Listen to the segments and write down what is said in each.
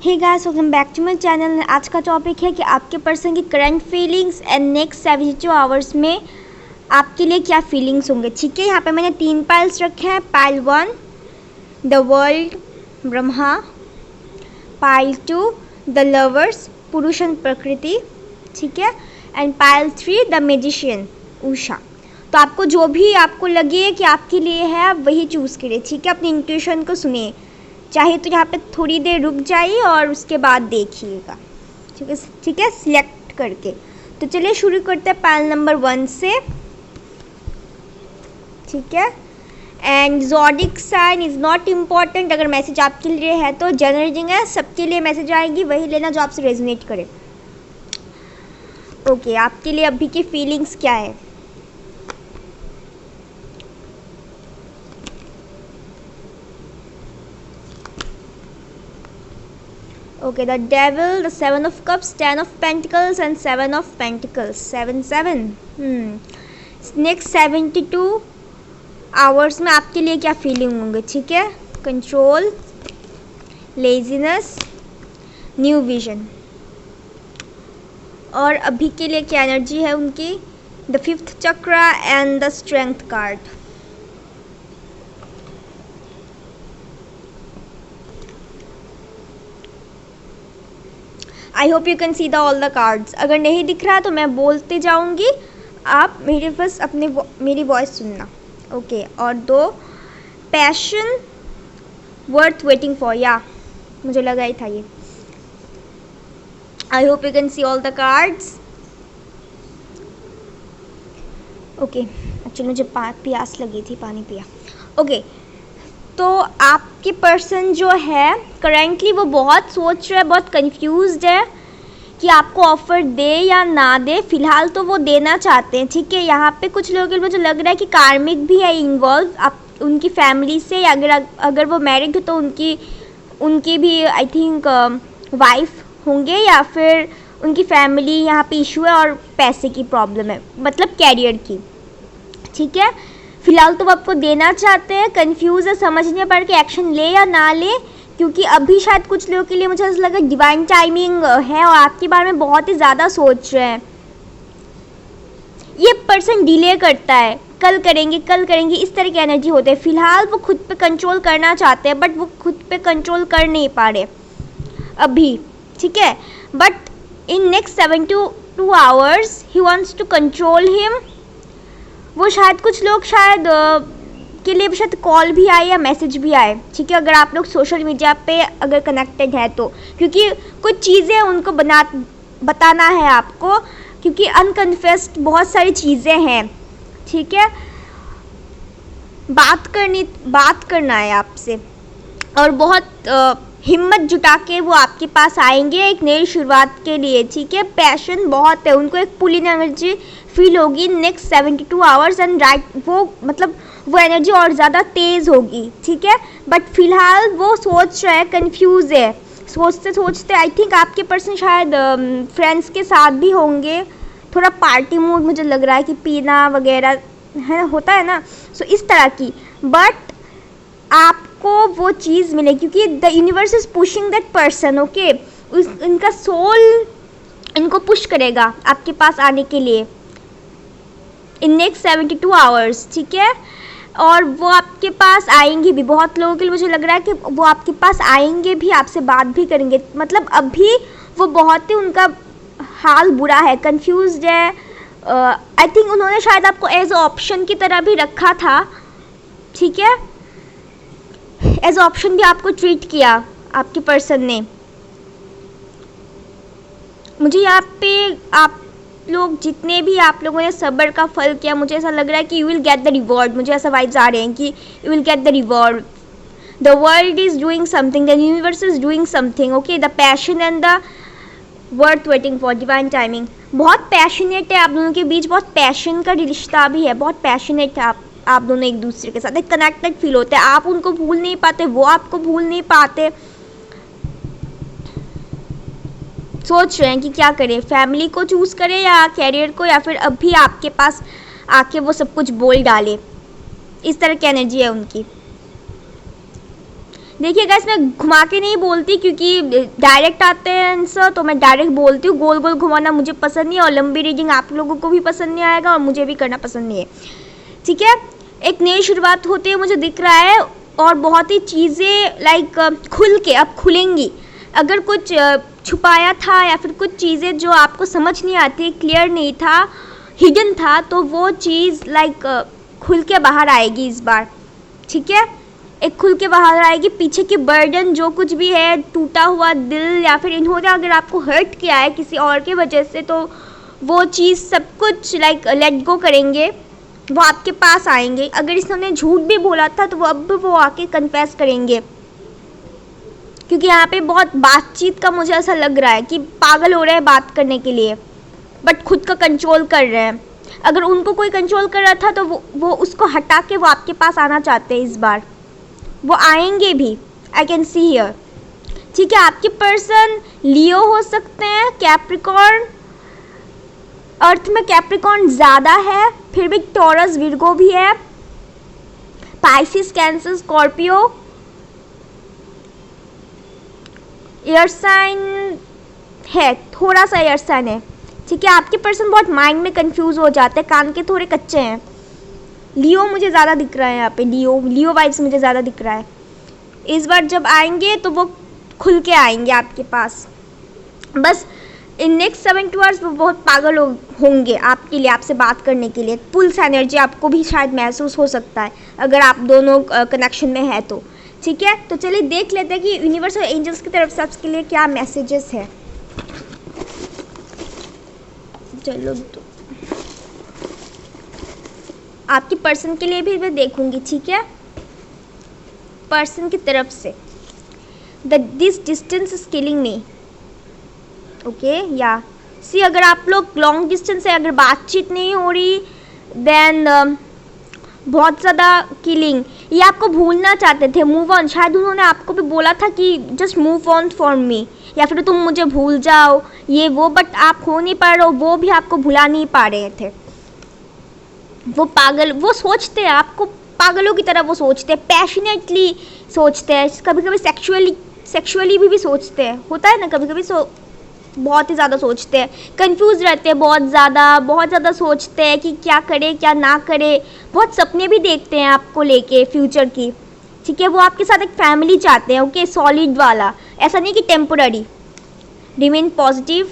Hey guys, welcome back to my channel. आज का topic है कि आपके पर्सन की current feelings and next 72 hours में आपके लिए क्या फीलिंग्स होंगे। ठीक है, यहाँ पे मैंने 3 पाइल्स रखे हैं। Pile 1 the world Brahma, pile 2 the lovers पुरुष एंड प्रकृति, ठीक है, and pile 3 the magician Usha. तो आपको जो भी आपको लगे कि आपके लिए है आप वही चूज़ करिए। ठीक है, अपनी इंट्यूशन को सुनिए, चाहे तो यहाँ पे थोड़ी देर रुक जाइए और उसके बाद देखिएगा। ठीक है, सिलेक्ट करके। तो चलिए शुरू करते हैं पाइल नंबर 1 से। ठीक है, and zodiac sign is not important. अगर मैसेज आपके लिए है तो जनरल रीडिंग है, सबके लिए मैसेज आएगी, वही लेना जो आपसे रेजोनेट करे। ओके, आपके लिए अभी की फीलिंग्स क्या है। Okay, the devil, the 7 of cups, 10 of pentacles and 7 of pentacles. 7. Next 72 hours में आपके लिए क्या फीलिंग होंगे। ठीक है, कंट्रोल, लेजीनेस, न्यू विजन। और अभी के लिए क्या एनर्जी है उनकी। The 5th chakra and the strength card. I hope you can see the all the cards. अगर नहीं दिख रहा तो मैं बोलते जाऊंगी, आप मेरे बस मेरी वॉइस सुनना। ओके, और 2 पैशन वर्थ वेटिंग फॉर, या मुझे लगा ही था ये। I hope you can see all the cards. Okay, actually मुझे प्यास लगी थी, पानी पिया। ओके, तो आपके पर्सन जो है करेंटली वो बहुत सोच रहा है, बहुत कंफ्यूज्ड है कि आपको ऑफ़र दे या ना दे। फ़िलहाल तो वो देना चाहते हैं। ठीक है, यहाँ पे कुछ लोगों के मुझे लग रहा है कि कार्मिक भी है इन्वॉल्व आप उनकी फैमिली से। अगर वो मैरिड हो तो उनकी भी आई थिंक वाइफ होंगे, या फिर उनकी फैमिली यहाँ पे इशू है और पैसे की प्रॉब्लम है, मतलब कैरियर की। ठीक है, फिलहाल तो वो आपको देना चाहते हैं, कंफ्यूज है, समझ नहीं पा रहे कि एक्शन ले या ना ले, क्योंकि अभी शायद कुछ लोगों के लिए मुझे ऐसा लगा डिवाइन टाइमिंग है और आपके बारे में बहुत ही ज़्यादा सोच रहे हैं। ये पर्सन डिले करता है, कल करेंगे, इस तरह की एनर्जी होते हैं। फिलहाल वो खुद पे कंट्रोल करना चाहते हैं, बट वो खुद पे कंट्रोल कर नहीं पा रहे अभी। ठीक है, बट इन नेक्स्ट 72 आवर्स ही वॉन्ट्स टू कंट्रोल हिम। वो शायद कुछ लोग शायद के लिए शायद कॉल भी आए या मैसेज भी आए। ठीक है, अगर आप लोग सोशल मीडिया पे अगर कनेक्टेड है तो, क्योंकि कुछ चीज़ें उनको बताना है आपको, क्योंकि अनकन्फेस्ड बहुत सारी चीज़ें हैं। ठीक है, बात करना है आपसे, और बहुत हिम्मत जुटा के वो आपके पास आएंगे एक नई शुरुआत के लिए। ठीक है, पैशन बहुत है उनको, एक पुलिंग एनर्जी फील होगी नेक्स्ट 72 आवर्स एंड वो एनर्जी और ज़्यादा तेज़ होगी। ठीक है, बट फिलहाल वो सोच रहा है, कंफ्यूज है। सोचते आई थिंक आपके पर्सन शायद फ्रेंड्स के साथ भी होंगे, थोड़ा पार्टी मूड मुझे लग रहा है कि पीना वगैरह है, होता है ना, सो इस तरह की। बट आपको वो चीज़ मिले, क्योंकि the universe is pushing that person. Okay, इनका सोल इनको पुश करेगा आपके पास आने के लिए इन नेक्स्ट 72 आवर्स। ठीक है, और वो आपके पास आएंगे भी। बहुत लोगों के लिए मुझे लग रहा है कि वो आपके पास आएंगे भी, आपसे बात भी करेंगे। मतलब अभी वो बहुत ही उनका हाल बुरा है, कंफ्यूज्ड है। आई थिंक उन्होंने शायद आपको एज ऑप्शन की तरह भी रखा था। ठीक है, एज ऑप्शन भी आपको ट्रीट किया आपके पर्सन ने। मुझे यहाँ पे आप लोग जितने भी आप लोगों ने सब्र का फल किया, मुझे ऐसा लग रहा है कि you will get the reward. मुझे ऐसा वाइब्स आ रहे हैं कि you will get the reward. The world is doing something, the universe is doing something. Okay, the passion and the worth waiting for, divine timing. बहुत passionate है आप दोनों के बीच, बहुत पैशन का रिश्ता भी है, बहुत पैशनेट है आप दोनों एक दूसरे के साथ, एक कनेक्टेड फील होते हैं। आप उनको भूल नहीं पाते, वो आपको भूल नहीं पाते। सोच रहे हैं कि क्या करें, फैमिली को चूज़ करें या कैरियर को, या फिर अभी आपके पास आके वो सब कुछ बोल डाले। इस तरह की एनर्जी है उनकी। देखिए गाइस, मैं घुमा के नहीं बोलती क्योंकि डायरेक्ट आते हैं आंसर, तो मैं डायरेक्ट बोलती हूँ। गोल गोल घुमाना मुझे पसंद नहीं है, और लंबी रीडिंग आप लोगों को भी पसंद नहीं आएगा और मुझे भी करना पसंद नहीं है। ठीक है, एक नई शुरुआत होते हुए मुझे दिख रहा है, और बहुत ही चीज़ें लाइक खुल के अब खुलेंगी। अगर कुछ छुपाया था या फिर कुछ चीज़ें जो आपको समझ नहीं आती, क्लियर नहीं था, हिडन था, तो वो चीज़ लाइक खुल के बाहर आएगी इस बार। ठीक है, एक खुल के बाहर आएगी। पीछे की बर्डन जो कुछ भी है, टूटा हुआ दिल, या फिर इन्होंने अगर आपको हर्ट किया है किसी और की वजह से, तो वो चीज़ सब कुछ लाइक लेट गो करेंगे, वो आपके पास आएंगे। अगर इसने झूठ भी बोला था तो वो अब वो आके कन्फेस करेंगे, क्योंकि यहाँ पे बहुत बातचीत का मुझे ऐसा लग रहा है कि पागल हो रहे हैं बात करने के लिए, बट खुद का कंट्रोल कर रहे हैं। अगर उनको कोई कंट्रोल कर रहा था तो वो उसको हटा के वो आपके पास आना चाहते हैं। इस बार वो आएंगे भी, आई कैन सी हियर। ठीक है, आपके पर्सन लियो हो सकते हैं, कैप्रिकॉर्न, अर्थ में कैप्रिकॉर्न ज़्यादा है, फिर भी टॉरस विर्गो भी है, Pisces, Cancer, Scorpio, air sign है, थोड़ा सा एयर साइन है। ठीक है, आपके पर्सन बहुत माइंड में कंफ्यूज हो जाते हैं, कान के थोड़े कच्चे हैं। लियो मुझे ज़्यादा दिख रहा है यहाँ पे, लियो वाइब्स मुझे ज़्यादा दिख रहा है। इस बार जब आएंगे तो वो खुल के आएंगे आपके पास। बस इन नेक्स्ट 72 आवर्स वो बहुत पागल होंगे आपके लिए, आपसे बात करने के लिए। पुल्स एनर्जी आपको भी शायद महसूस हो सकता है अगर आप दोनों कनेक्शन में है तो। ठीक है, तो चलिए देख लेते हैं कि यूनिवर्स और एंजल्स की तरफ से आपके लिए क्या मैसेजेस है। चलो, तो आपकी पर्सन के लिए भी मैं देखूंगी। ठीक है, पर्सन की तरफ से this distance is killing me. Okay, या सी, अगर आप लोग लॉन्ग डिस्टेंस है, अगर बातचीत नहीं हो रही, देन बहुत ज़्यादा किलिंग, ये आपको भूलना चाहते थे, मूव ऑन। शायद उन्होंने आपको भी बोला था कि just move on for me, या फिर तुम मुझे भूल जाओ, ये वो, बट आप हो नहीं पा रहे हो, वो भी आपको भुला नहीं पा रहे थे। वो पागल, वो सोचते हैं आपको पागलों की तरह, वो सोचते हैं, पैशनेटली सोचते हैं, कभी कभी सेक्सुअली भी सोचते हैं, होता है ना कभी कभी, बहुत ही ज़्यादा सोचते हैं, कंफ्यूज रहते हैं, बहुत ज़्यादा सोचते हैं कि क्या करे क्या ना करे, बहुत सपने भी देखते हैं आपको लेके फ्यूचर की। ठीक है, वो आपके साथ एक फैमिली चाहते हैं। ओके, सॉलिड वाला, ऐसा नहीं कि temporary. Remain positive,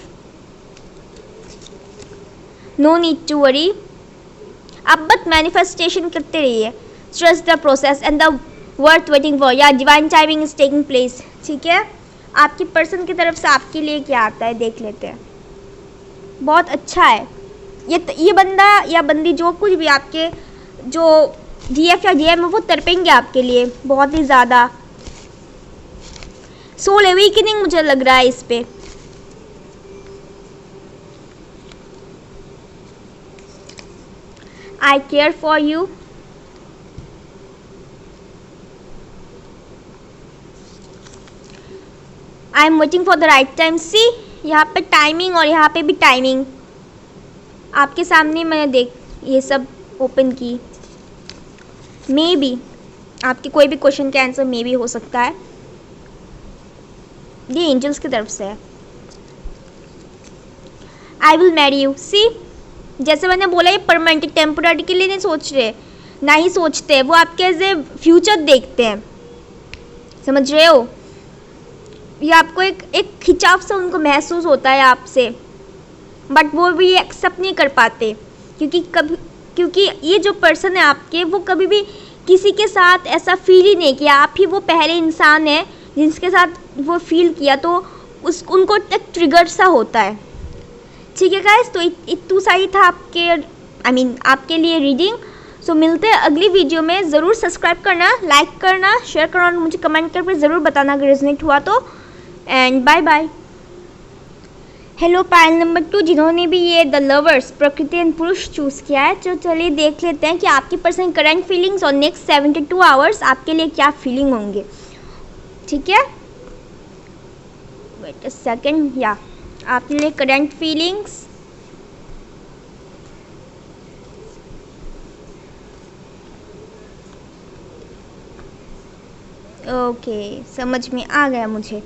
no need to worry. आप बस मैनिफेस्टेशन करते रहिए, trust the process and the worth waiting for, या divine timing is taking place. ठीक है, आपकी पर्सन की तरफ से आपके लिए क्या आता है देख लेते हैं। बहुत अच्छा है ये बंदा या बंदी, जो कुछ भी आपके जो डीएफ या डीएम है, वो तड़पेंगे आपके लिए बहुत ही ज़्यादा। सोल अवेकनिंग मुझे लग रहा है इस पे। I care for you, I am waiting for the right time. See, यहाँ पे टाइमिंग और यहाँ पे भी टाइमिंग आपके सामने मैंने देख ये सब ओपन की। मे बी आपके कोई भी क्वेश्चन का आंसर मे बी हो सकता है, ये एंजल्स की तरफ से है। I will marry you. See, जैसे मैंने बोला, ये परमानेंट, टेम्पोररी के लिए नहीं सोच रहे, ना ही सोचते, वो आपके एज ए फ्यूचर देखते हैं, समझ रहे हो। ये आपको एक खिंचाव सा उनको महसूस होता है आपसे, बट वो भी एक्सेप्ट नहीं कर पाते, क्योंकि ये जो पर्सन है आपके, वो कभी भी किसी के साथ ऐसा फील ही नहीं किया। आप ही वो पहले इंसान है जिसके साथ वो फील किया, तो उनको एक ट्रिगर सा होता है। ठीक है गाइस, तो इतना सा ही था आपके लिए रीडिंग। सो मिलते हैं अगली वीडियो में। ज़रूर सब्सक्राइब करना, लाइक करना, शेयर करना, और मुझे कमेंट करके ज़रूर बताना अगर रेजोनेट हुआ तो। And bye bye. Hello pile number 2, जिन्होंने भी ये the lovers, Prakriti and Purush choose किया है, तो चलिए देख लेते हैं कि आपकी पर्सन करंट फीलिंग्स और नेक्स्ट 72 आवर्स आपके लिए क्या फीलिंग होंगे। ठीक है, वेट अ सेकेंड, या आपके लिए करंट फीलिंग्स, ओके, समझ में आ गया मुझे।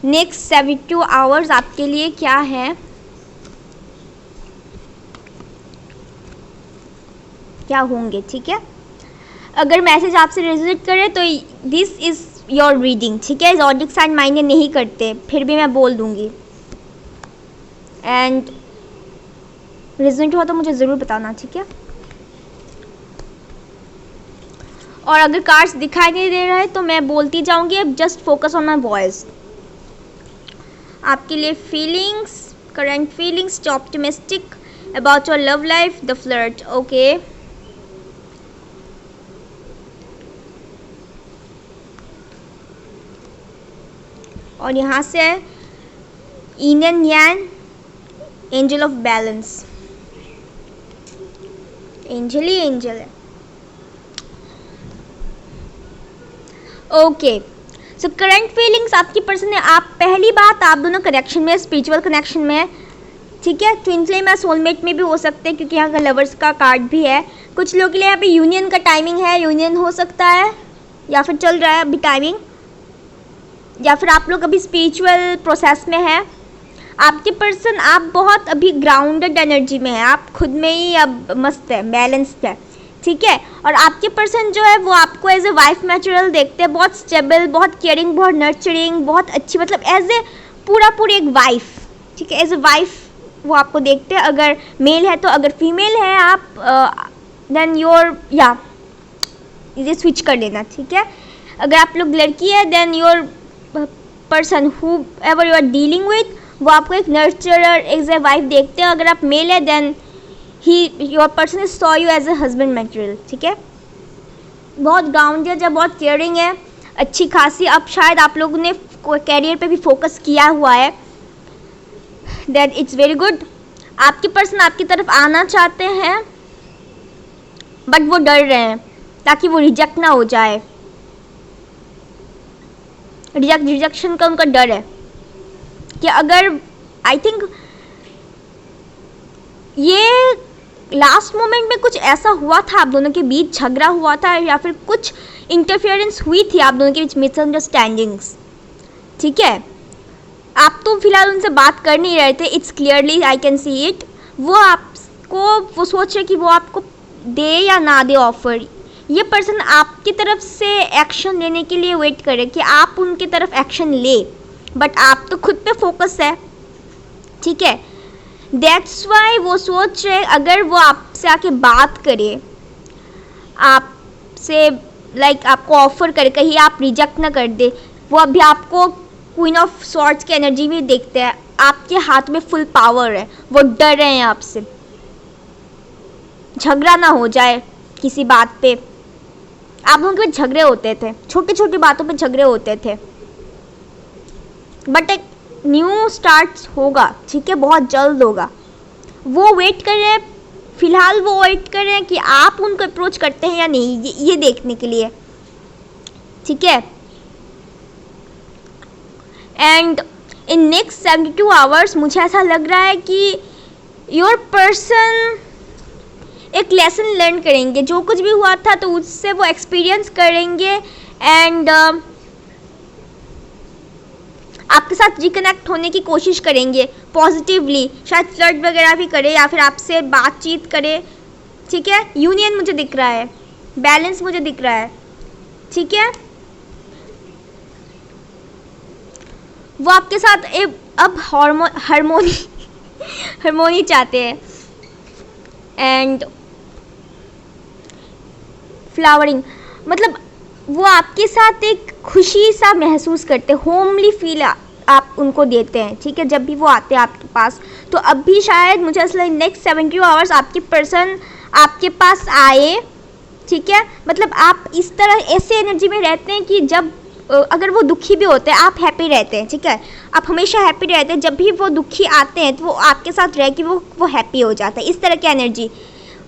नेक्स्ट 72 आवर्स आपके लिए क्या है, क्या होंगे, ठीक है। अगर मैसेज आपसे रेजोनेट करे तो दिस इज़ योर रीडिंग, ठीक है। ज़ोडिक साइन मायने नहीं करते, फिर भी मैं बोल दूंगी। एंड रेजोनेट हुआ तो मुझे ज़रूर बताना, ठीक है। और अगर कार्ड्स दिखाई नहीं दे रहे तो मैं बोलती जाऊंगी, अब just focus on my voice. आपके लिए feelings, current feelings, optimistic about your love life, the flirt, okay. और यहाँ से yin and yang, angel of balance, angel he angel है, ओके। सो करंट फीलिंग्स आपकी पर्सन है। आप पहली बात, आप दोनों कनेक्शन में, स्पिरिचुअल कनेक्शन में है, ठीक है। ट्विन फ्लेम या सोलमेट में भी हो सकते हैं, क्योंकि यहाँ का लवर्स का कार्ड भी है। कुछ लोगों के लिए यहाँ पे यूनियन का टाइमिंग है, यूनियन हो सकता है, या फिर चल रहा है अभी टाइमिंग, या फिर आप लोग अभी स्पिरिचुअल प्रोसेस में है। आपके पर्सन, आप बहुत अभी ग्राउंडेड एनर्जी में है, आप खुद में ही अब मस्त है, बैलेंस्ड है, ठीक है। और आपके पर्सन जो है वो आपको एज ए वाइफ मैटेरियल देखते हैं, बहुत स्टेबल, बहुत केयरिंग, बहुत नर्चरिंग, बहुत अच्छी, मतलब एज ए पूरी एक वाइफ, ठीक है। एज ए वाइफ वो आपको देखते हैं, अगर मेल है तो। अगर फीमेल है आप, देन योर, या ये स्विच कर लेना, ठीक है। अगर आप लोग लड़की है, then your person whoever you are dealing with, वो आपको एक नर्चरर, एज ए वाइफ देखते हैं। अगर आप मेल है, then your person is saw you as a husband material, ठीक है। बहुत ग्राउंडेड है, बहुत केयरिंग है, अच्छी खासी। अब शायद आप लोगों ने कैरियर पे भी फोकस किया हुआ है, दैट इट्स वेरी गुड। आपके पर्सन आपकी तरफ आना चाहते हैं, बट वो डर रहे हैं ताकि वो रिजेक्ट ना हो जाए। रिजेक्शन का उनका डर है कि अगर, आई थिंक ये लास्ट मोमेंट में कुछ ऐसा हुआ था, आप दोनों के बीच झगड़ा हुआ था, या फिर कुछ इंटरफेरेंस हुई थी आप दोनों के बीच, मिसअंडरस्टैंडिंग्स, ठीक है। आप तो फिलहाल उनसे बात कर नहीं रहे थे, it's clearly I can see it. वो आपको, वो सोच रहे कि वो आपको दे या ना दे ऑफर। ये पर्सन आपकी तरफ से एक्शन लेने के लिए वेट करे कि आप उनकी तरफ एक्शन ले, बट आप तो खुद पे फोकस है, ठीक है। दैट्स वाई वो सोच रहे, अगर वो आपसे आके बात करे, आपसे लाइक आपको ऑफर करे, कहीं आप रिजेक्ट ना कर दे। वो अभी आपको क्वीन ऑफ स्वॉर्ड्स की एनर्जी भी देखते हैं, आपके हाथ में फुल पावर है, वो डर रहे हैं आपसे, झगड़ा ना हो जाए किसी बात पे। आप लोगों के झगड़े होते थे, छोटी छोटी बातों पे झगड़े होते थे, बट एक न्यू स्टार्ट होगा, ठीक है, बहुत जल्द होगा। वो वेट कर रहे हैं, फिलहाल वो वेट कर रहे हैं कि आप उनको अप्रोच करते हैं या नहीं, ये देखने के लिए, ठीक है। एंड इन नेक्स्ट 72 आवर्स मुझे ऐसा लग रहा है कि योर पर्सन एक लेसन लर्न करेंगे, जो कुछ भी हुआ था तो उससे वो एक्सपीरियंस करेंगे, एंड आपके साथ रिकनेक्ट होने की कोशिश करेंगे पॉजिटिवली। शायद फ्लर्ट वगैरह भी करे, या फिर आपसे बातचीत करे, ठीक है। यूनियन मुझे दिख रहा है, बैलेंस मुझे दिख रहा है, ठीक है। वो आपके साथ अब हार्मोनी चाहते हैं, एंड फ्लावरिंग, मतलब वो आपके साथ एक खुशी सा महसूस करते, होमली फील आप उनको देते हैं, ठीक है, जब भी वो आते हैं आपके पास। तो अब भी शायद मुझे ऐसा लगे नेक्स्ट 72 आवर्स आपके पर्सन आपके पास आए, ठीक है। मतलब आप इस तरह ऐसे एनर्जी में रहते हैं कि जब अगर वो दुखी भी होते हैं, आप हैप्पी रहते हैं, ठीक है। आप हमेशा हैप्पी रहते हैं, जब भी वो दुखी आते हैं तो वो आपके साथ रह के वो हैप्पी हो जाता है, इस तरह की एनर्जी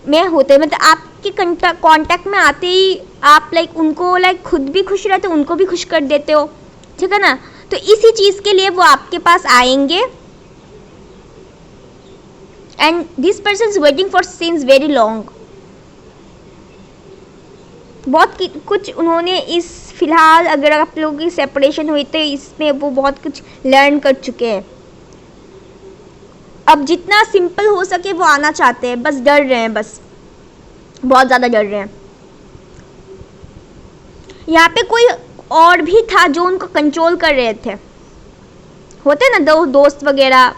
में होते हैं। मतलब आपके कांटेक्ट में आते ही आप लाइक उनको लाइक खुद भी खुश रहते हो, उनको भी खुश कर देते हो, ठीक है ना। तो इसी चीज़ के लिए वो आपके पास आएंगे, and this person is waiting for since very long. बहुत कुछ उन्होंने इस फ़िलहाल अगर आप लोगों की सेपरेशन हुई तो इसमें वो बहुत कुछ लर्न कर चुके हैं। अब जितना सिंपल हो सके वो आना चाहते हैं, बस डर रहे हैं, बस बहुत ज़्यादा डर रहे हैं। यहाँ पे कोई और भी था जो उनको कंट्रोल कर रहे थे, होते ना दोस्त वगैरह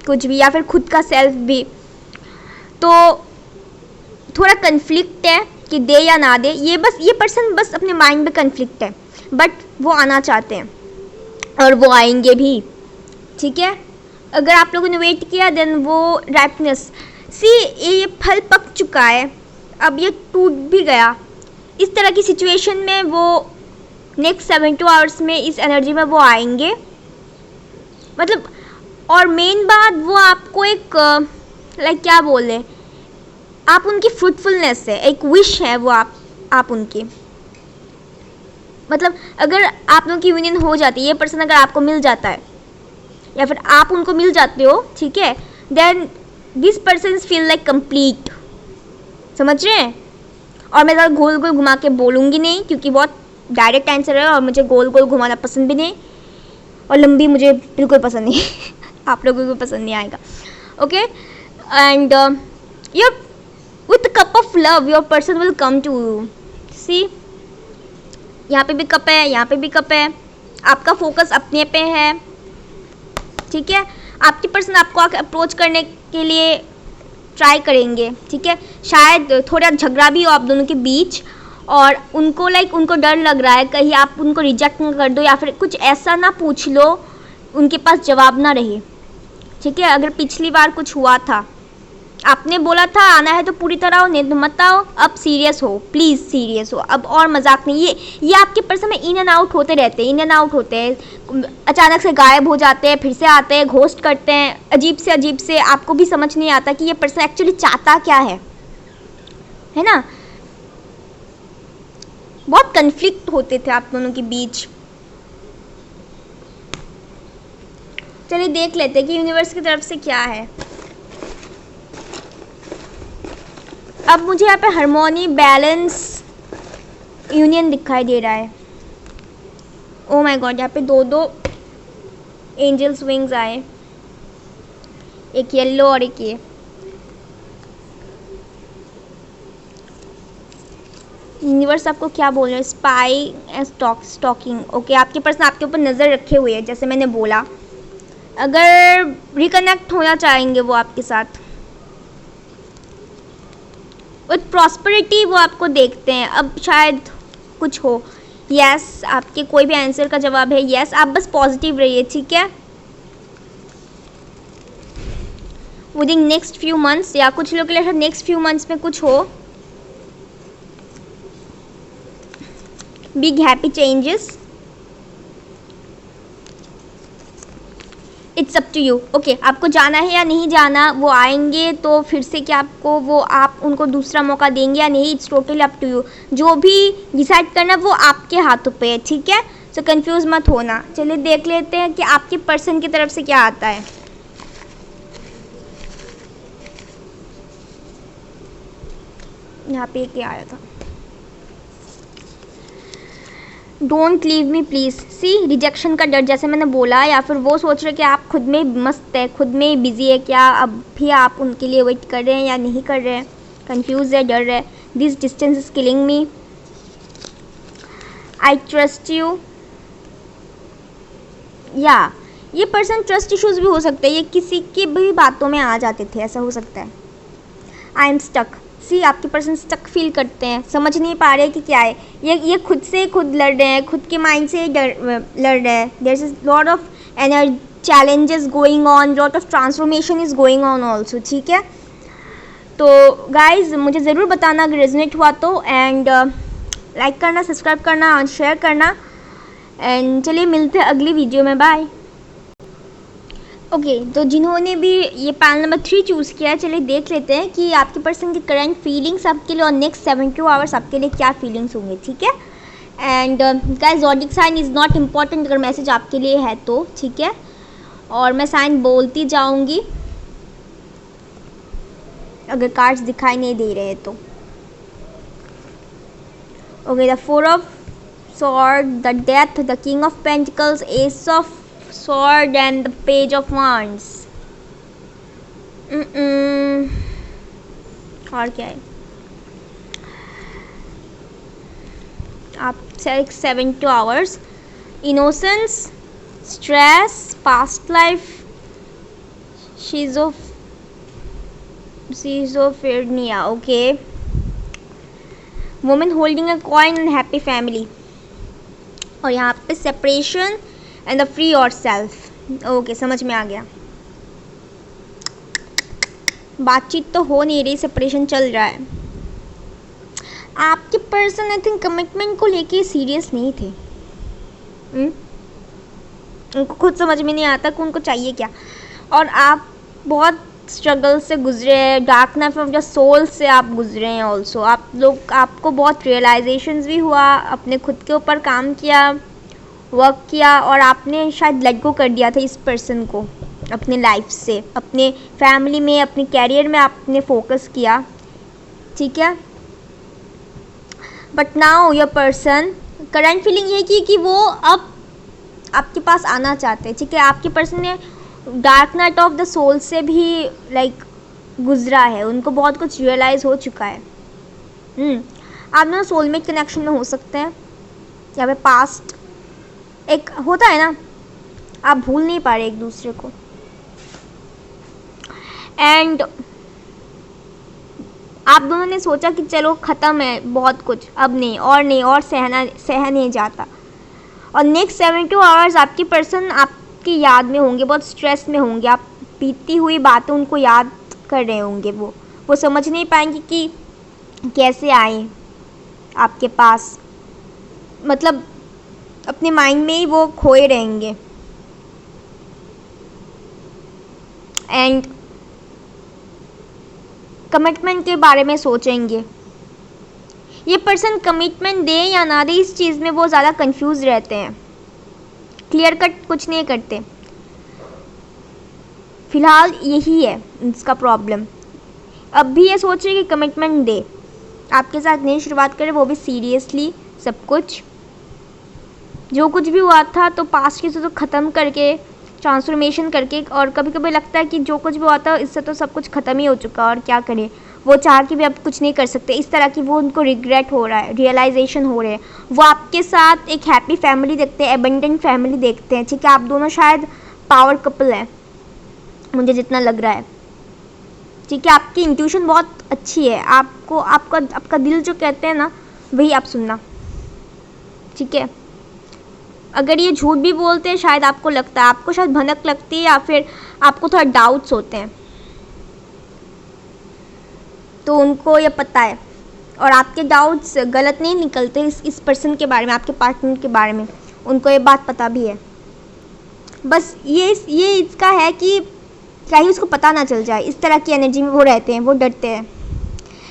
कुछ भी, या फिर खुद का सेल्फ भी। तो थोड़ा कन्फ्लिक्ट है कि दे या ना दे, ये पर्सन बस अपने माइंड में कन्फ्लिक्ट है, बट वो आना चाहते हैं और वो आएंगे भी, ठीक है। अगर आप लोगों ने वेट किया देन वो राइपनेस, ये फल पक चुका है, अब ये टूट भी गया। इस तरह की सिचुएशन में वो नेक्स्ट 72 आवर्स में इस एनर्जी में वो आएंगे, मतलब। और मेन बात, वो आपको एक लाइक क्या बोले, आप उनकी फ्रूटफुलनेस है, एक विश है वो आप उनकी, मतलब अगर आप लोगों की यूनियन हो जाती है, ये पर्सन अगर आपको मिल जाता है या फिर आप उनको मिल जाते हो, ठीक है, then this person feel like complete, समझ रहे हैं। और मैं ज़्यादा गोल गोल घुमा के बोलूँगी नहीं क्योंकि बहुत डायरेक्ट आंसर है और मुझे गोल गोल घुमाना पसंद भी नहीं, और लंबी मुझे बिल्कुल पसंद नहीं आप लोगों को पसंद नहीं आएगा, okay. And your with cup of love your person will come to you. See, यहाँ पे भी कप है, यहाँ पे भी कप है, आपका फोकस अपने पे है, ठीक है। आपकी पर्सन आपको आके अप्रोच करने के लिए ट्राई करेंगे, ठीक है। शायद थोड़ा झगड़ा भी हो आप दोनों के बीच, और उनको उनको डर लग रहा है कहीं आप उनको रिजेक्ट ना कर दो या फिर कुछ ऐसा ना पूछ लो उनके पास जवाब ना रहे, ठीक है। अगर पिछली बार कुछ हुआ था, आपने बोला था आना है तो पूरी तरह आओ, नहीं तो मत आओ, अब सीरियस हो, प्लीज़ सीरियस हो, अब और मजाक नहीं। ये आपके पर्सन में इन एंड आउट होते रहते हैं, इन एंड आउट होते हैं, अचानक से गायब हो जाते हैं, फिर से आते हैं, घोस्ट करते हैं, अजीब से आपको भी समझ नहीं आता कि ये पर्सन एक्चुअली चाहता क्या है ना। बहुत कन्फ्लिक्ट होते थे आप दोनों के बीच। चलिए देख लेते हैं कि यूनिवर्स की तरफ से क्या है। अब मुझे यहाँ पे हार्मोनी, बैलेंस, यूनियन दिखाई दे रहा है। ओ माय गॉड, यहाँ पे दो एंजल्स विंग्स आए, एक येलो और एक ये। यूनिवर्स आपको क्या बोल रहा है? Spy and stalking, okay. आपके पर्सन आपके ऊपर नज़र रखे हुए हैं, जैसे मैंने बोला। अगर रिकनेक्ट होना चाहेंगे वो आपके साथ विथ प्रॉस्पेरिटी, वो आपको देखते हैं। अब शायद कुछ हो, यस, आपके कोई भी आंसर का जवाब है यस। आप बस पॉजिटिव रहिए, ठीक है। विदिन नेक्स्ट फ्यू मंथ्स, या कुछ लोग के लिए नेक्स्ट फ्यू मंथ्स में कुछ हो, big happy changes. It's up to you, okay. आपको जाना है या नहीं जाना, वो आएंगे तो फिर से क्या आपको आप उनको दूसरा मौका देंगे या नहीं, it's totally up to you. जो भी डिसाइड करना वो आपके हाथों पे है, ठीक है। सो कंफ्यूज मत होना। चलिए देख लेते हैं कि आपके पर्सन की तरफ से क्या आता है। यहाँ पे क्या आया था? Don't leave me please. See, rejection का डर, जैसे मैंने बोला, या फिर वो सोच रहे कि आप खुद में मस्त है, खुद में बिजी है, क्या अब भी आप उनके लिए वेट कर रहे हैं या नहीं कर रहे हैं, कंफ्यूज है, डर है। This distance is killing me, I trust you. या ये पर्सन ट्रस्ट इश्यूज भी हो सकते हैं, ये किसी की भी बातों में आ जाते थे, ऐसा हो सकता है। I am stuck. सी, आपके पर्सन स्टक फील करते हैं, समझ नहीं पा रहे कि क्या है। ये खुद से खुद लड़ रहे हैं, खुद के माइंड से लड़ रहे हैं। There is lot of energy, challenges going on, lot of transformation is going on also, ठीक है। तो गाइज मुझे ज़रूर बताना अगर रेजोनेट हुआ तो, एंड लाइक करना, सब्सक्राइब करना और शेयर करना। एंड चलिए मिलते हैं अगली वीडियो में, बाय। ओके, तो जिन्होंने भी ये पैनल नंबर 3 चूज़ किया है, चलिए देख लेते हैं कि आपके पर्सन की करंट फीलिंग्स आपके लिए और नेक्स्ट 72 आवर्स आपके लिए क्या फीलिंग्स होंगे, ठीक है। And guys, zodiac sign is not important अगर मैसेज आपके लिए है तो, ठीक है। और मैं साइन बोलती जाऊंगी अगर कार्ड्स दिखाई नहीं दे रहे तो। Okay, the 4 of sword, the death, the king of pentacles, ace of sword and the page of wands. और क्या है? आप 72 hours, innocence, stress, past life, schizophrenia. Okay. Woman holding a coin and happy family. और यहाँ पे separation and the free yourself. Okay, समझ में आ गया. बातचीत तो हो नहीं रही, सेपरेशन चल रहा है. आपके पर्सन आई थिंक कमिटमेंट को लेके सीरियस नहीं थे. उनको खुद समझ में नहीं आता कि उनको चाहिए क्या. और आप बहुत स्ट्रगल से गुजरे हैं, dark night of the soul से आप गुजरे हैं ऑल्सो. आपको बहुत रियलाइजेशंस भी हुआ, अपने खुद के ऊपर काम किया, वर्क किया, और आपने शायद लेट गो कर दिया था इस पर्सन को अपने लाइफ से, अपने फैमिली में, अपने कैरियर में आपने फोकस किया. ठीक है. But now your person, current feeling ये कि वो अब आपके पास आना चाहते हैं. ठीक है. आपके पर्सन ने dark night of the soul से भी लाइक गुजरा है, उनको बहुत कुछ रियलाइज़ हो चुका है. आप ना सोलमेट कनेक्शन में हो सकते हैं. या फिर पास्ट एक होता है ना, आप भूल नहीं पा रहे एक दूसरे को. एंड आप दोनों ने सोचा कि चलो ख़त्म है बहुत कुछ, अब नहीं और सह नहीं जाता. और नेक्स्ट 72 आवर्स आपकी पर्सन आपकी याद में होंगे, बहुत स्ट्रेस में होंगे. आप बीती हुई बातें उनको याद कर रहे होंगे. वो समझ नहीं पाएंगे कि कैसे आए आपके पास. मतलब अपने माइंड में ही वो खोए रहेंगे. एंड कमिटमेंट के बारे में सोचेंगे. ये पर्सन कमिटमेंट दे या ना दे, इस चीज़ में वो ज़्यादा कंफ्यूज रहते हैं. क्लियर कट कुछ नहीं करते. फिलहाल यही है इसका प्रॉब्लम. अब भी ये सोच रहे कि कमिटमेंट दे, आपके साथ नई शुरुआत करे, वो भी सीरियसली. सब कुछ जो कुछ भी हुआ था तो पास्ट की चीज़ों को ख़त्म करके, ट्रांसफॉर्मेशन करके. और कभी कभी लगता है कि जो कुछ भी हुआ था इससे तो सब कुछ ख़त्म ही हो चुका, और क्या करें. वो चाह के भी अब कुछ नहीं कर सकते. इस तरह की वो उनको रिग्रेट हो रहा है, रियलाइजेशन हो रहे हैं. वो आपके साथ एक हैप्पी फैमिली देखते हैं, एबंडेंट फैमिली देखते हैं. ठीक है. आप दोनों शायद पावर कपल है, मुझे जितना लग रहा है. ठीक है. आपकी इंट्यूशन बहुत अच्छी है. आपका दिल जो कहते हैं ना, वही आप सुनना. ठीक है. अगर ये झूठ भी बोलते हैं, शायद आपको लगता है, आपको शायद भनक लगती है, या फिर आपको थोड़ा डाउट्स होते हैं, तो उनको ये पता है. और आपके डाउट्स गलत नहीं निकलते इस पर्सन के बारे में, आपके पार्टनर के बारे में. उनको ये बात पता भी है. बस ये इसका है कि कहीं उसको पता ना चल जाए. इस तरह की एनर्जी में वो रहते हैं, वो डरते हैं.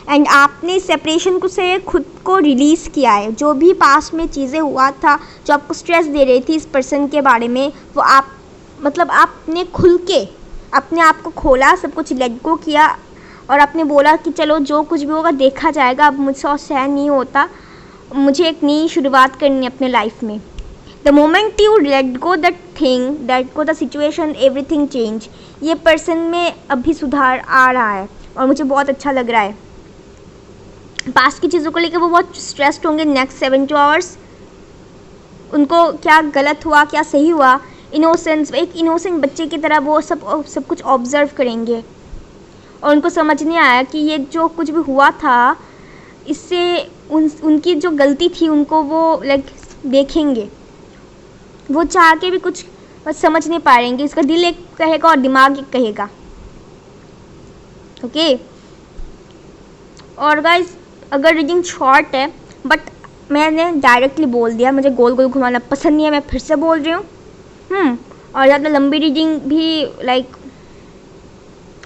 एंड आपने सेपरेशन से खुद को रिलीज़ किया है. जो भी पास्ट में चीज़ें हुआ था जो आपको स्ट्रेस दे रही थी इस पर्सन के बारे में, वो आपने खुल के अपने आप को खोला, सब कुछ लेट गो किया, और आपने बोला कि चलो जो कुछ भी होगा देखा जाएगा, अब मुझसे और सहन नहीं होता, मुझे एक नई शुरुआत करनी है अपने लाइफ में. The moment you let go that thing, let go the situation, everything change. ये पर्सन में अभी सुधार आ रहा है और मुझे बहुत अच्छा लग रहा है. पास्ट की चीज़ों को लेकर वो बहुत स्ट्रेस्ड होंगे नेक्स्ट 72 आवर्स. उनको क्या गलत हुआ, क्या सही हुआ, इनोसेंस, एक इनोसेंट बच्चे की तरह वो सब कुछ ऑब्जर्व करेंगे. और उनको समझ नहीं आया कि ये जो कुछ भी हुआ था, इससे उनकी जो गलती थी उनको वो लाइक देखेंगे. वो चाह के भी कुछ समझ नहीं पाएंगे. इसका दिल एक कहेगा और दिमाग एक कहेगा. ओके. और गाइस, अगर रीडिंग शॉर्ट है, बट मैंने डायरेक्टली बोल दिया, मुझे गोल गोल घुमाना पसंद नहीं है, मैं फिर से बोल रही हूँ. और ज़्यादा लंबी रीडिंग भी लाइक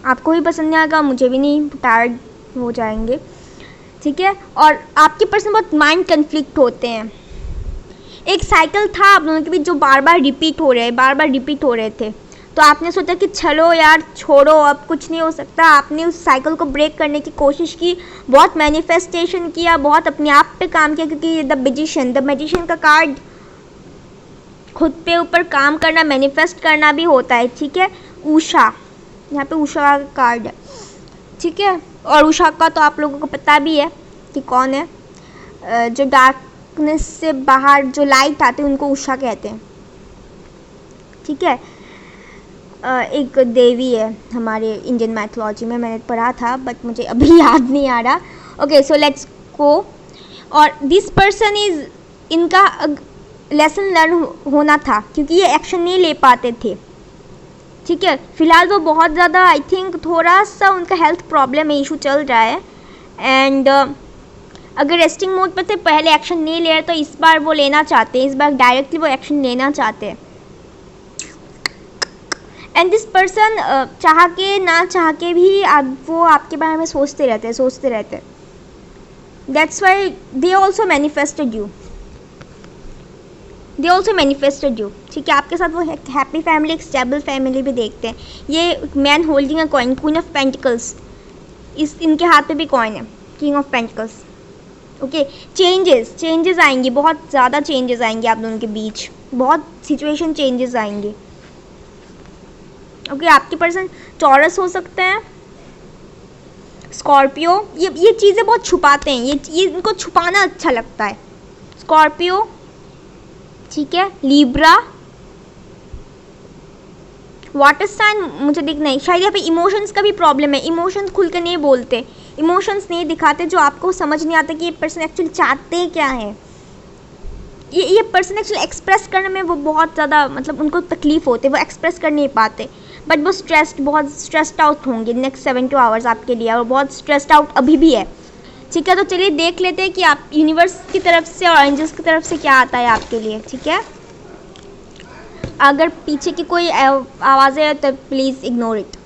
आपको भी पसंद नहीं आएगा, मुझे भी नहीं, टायर्ड हो जाएंगे. ठीक है. और आपके पर्सन बहुत माइंड कन्फ्लिक्ट होते हैं. एक साइकिल था आप दोनों के बीच जो बार बार रिपीट हो रहे थे. तो आपने सोचा कि चलो यार छोड़ो, अब कुछ नहीं हो सकता। आपने उस साइकिल को ब्रेक करने की कोशिश की, बहुत मैनिफेस्टेशन किया, बहुत अपने आप पे काम किया, क्योंकि द मैजिशियन का कार्ड खुद पे ऊपर काम करना, मैनिफेस्ट करना भी होता है, ठीक है। उषा, यहाँ पे उषा का कार्ड है, ठीक है। और उषा का तो आप लोगों को पता भी है कि कौन है, जो डार्कनेस से बाहर जो लाइट आते हैं उनको उषा कहते हैं, ठीक है। एक देवी है हमारे इंडियन मैथोलॉजी में, मैंने पढ़ा था बट मुझे अभी याद नहीं आ रहा। Okay, so let's go. और दिस पर्सन इज, इनका लेसन लर्न होना था, क्योंकि ये एक्शन नहीं ले पाते थे, ठीक है। फिलहाल वो बहुत ज़्यादा, आई थिंक थोड़ा सा उनका हेल्थ प्रॉब्लम है, इशू चल रहा है। एंड अगर रेस्टिंग मोड पर थे, पहले एक्शन नहीं ले रहे, तो इस बार वो लेना चाहते हैं, इस बार डायरेक्टली वो एक्शन लेना चाहते हैं। एंड दिस पर्सन चाह के ना चाह के भी वो आपके बारे में सोचते रहते हैं। That's why they also manifested you, ठीक है। आपके साथ वो हैप्पी फैमिली, एक स्टेबल फैमिली भी देखते हैं। ये man holding a coin, queen of pentacles, इनके हाथ पे भी कॉइन है, king of pentacles. Okay, changes आएंगे, बहुत ज़्यादा चेंजेस आएंगे आप दोनों के बीच, बहुत सिचुएशन चेंजेस आएंगे। ओके, आपके पर्सन टॉरस हो सकते हैं, स्कॉर्पियो, ये चीज़ें बहुत छुपाते हैं, ये इनको छुपाना अच्छा लगता है। स्कॉर्पियो, ठीक है। लिब्रा, वाटर साइन मुझे दिख नहीं, शायद यहाँ पे इमोशंस का भी प्रॉब्लम है, इमोशंस खुल के नहीं बोलते, इमोशंस नहीं दिखाते, जो आपको समझ नहीं आता कि ये पर्सन एक्चुअली चाहते क्या है। ये पर्सन एक्चुअली एक्सप्रेस करने में वो बहुत ज़्यादा, मतलब उनको तकलीफ होती है, वो एक्सप्रेस कर नहीं पाते, बट वो बहुत स्ट्रेस्ड आउट होंगे नेक्स्ट 7 आवर्स आपके लिए, और बहुत स्ट्रेस्ड आउट अभी भी है, ठीक है। तो चलिए देख लेते हैं कि आप यूनिवर्स की तरफ से और एंजल्स की तरफ से क्या आता है आपके लिए, ठीक है। अगर पीछे की कोई आवाज़ें है तो please ignore it.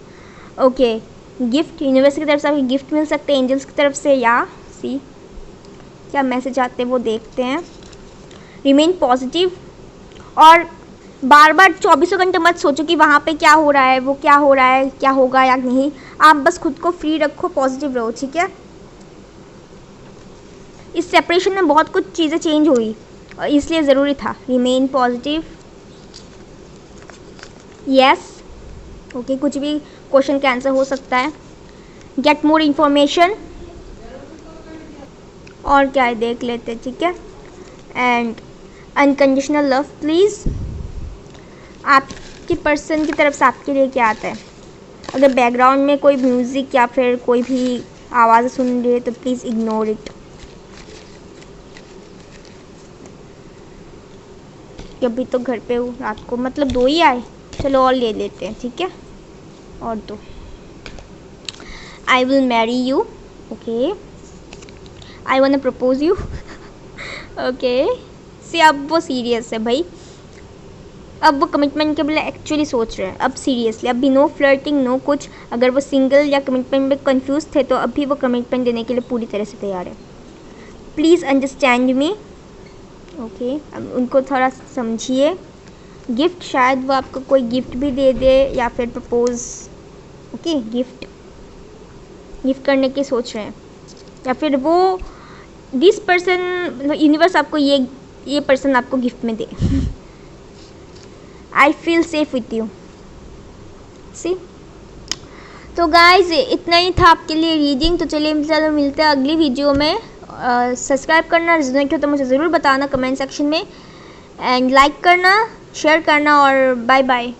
Okay, gift, universe की तरफ से आपको गिफ्ट मिल सकते हैं, एंजल्स की तरफ से, या सी क्या मैसेज आते हैं वो देखते हैं। रिमेन पॉजिटिव, और बार बार 24 घंटे मत सोचो कि वहाँ पे क्या हो रहा है, वो क्या हो रहा है, क्या होगा या नहीं। आप बस खुद को फ्री रखो, पॉजिटिव रहो, ठीक है। इस सेपरेशन में बहुत कुछ चीज़ें चेंज हुई और इसलिए ज़रूरी था। रिमेन पॉजिटिव, यस, ओके, कुछ भी क्वेश्चन का आंसर हो सकता है। गेट मोर इन्फॉर्मेशन, और क्या है देख लेते हैं, ठीक है। एंड अनकंडीशनल लव प्लीज़, आपके पर्सन की तरफ से आपके लिए क्या आता है। अगर बैकग्राउंड में कोई म्यूज़िक या फिर कोई भी आवाज़ सुन रही है तो प्लीज़ इग्नोर इट। अभी तो घर पे हूँ, रात को मतलब 2 ही आए, चलो और ले लेते हैं, ठीक है, और 2। I will marry you, okay, I want to propose you, okay. से अब वो सीरियस है भाई, अब वो कमिटमेंट के लिए एक्चुअली सोच रहे हैं, अब सीरियसली, अभी नो फ्लर्टिंग, नो कुछ। अगर वो सिंगल या कमिटमेंट में कंफ्यूज थे तो अभी वो कमिटमेंट देने के लिए पूरी तरह से तैयार है। Please understand me, okay. अब उनको थोड़ा समझिए। गिफ्ट, शायद वो आपको कोई गिफ्ट भी दे दे या फिर प्रपोज, ओके, गिफ्ट करने की सोच रहे हैं, या फिर वो दिस पर्सन, यूनिवर्स आपको ये पर्सन आपको गिफ्ट में दे। I feel safe with you, see. तो गाइज इतना ही था आपके लिए रीडिंग। तो चलिए मिलते हैं अगली वीडियो में। सब्सक्राइब करना, रिजोनेट हो तो मुझे ज़रूर बताना कमेंट सेक्शन में, एंड लाइक करना, शेयर करना, और बाय बाय।